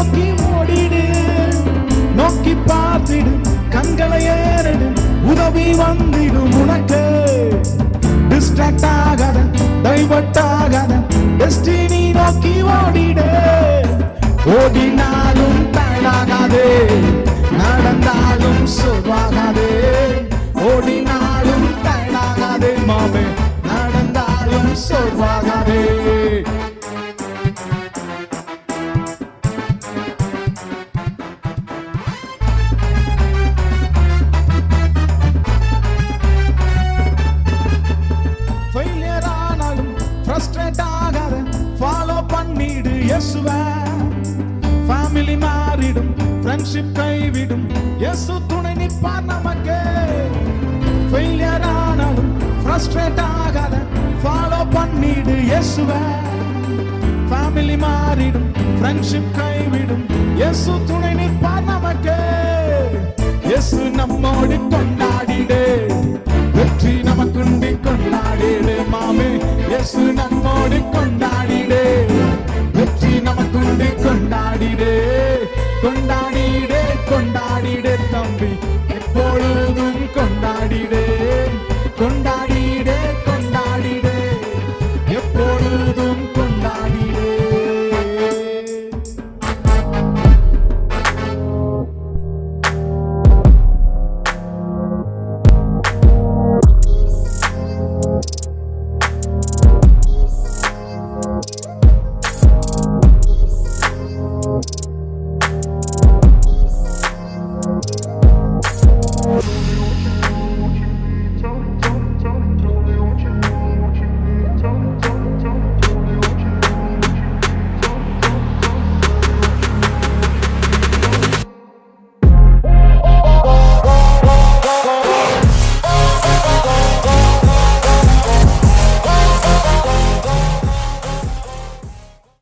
நோக்கி ஓடிடு, நோக்கி பார்த்திடு, கண்களை ஏறிடு, உதவி வந்திடும் உனக்கு. டிஸ்ட்ராக்ட் ஆகாத, டைவர்ட் ஆகாத, டெஸ்டினி நோக்கி ஓடிடு. ஓடினாலும் தயாராகாதே, நடந்தாலும் சோர்வாகாதே. ஓடினாலும் தயாராகாதே மாமே, நடந்தாலும் சோர்வாகாதே. ஃபெயிலியர் ஆனாலும் ஃப்ரஸ்ட்ரேட் ஆகாத, ஃபாலோ பண்ணிடு இயேசுவை. ஃபேமிலி மாறிடும், ஃப்ரெண்ட்ஷிப் கைவிடும், இயேசு துணை நிற்பார் நமக்கு. ஃபெயிலியர் ஆனாலும் ஃப்ரஸ்ட்ரேட் ஆகாத, ஃபாலோ பண்ணிடு இயேசுவை. ஃபேமிலி மாறிடும், ஃப்ரெண்ட்ஷிப் கைவிடும், இயேசு துணை நிற்பார் நமக்கு. இயேசு நம்மோடு கொண்டாடிடு, வெற்றி நமக்குண்டி கொண்டாடிடு மாமே. இயேசு நம்மோடு கொண்டாடிடு, வெற்றி நமக்குண்டி கொண்டாடிடு.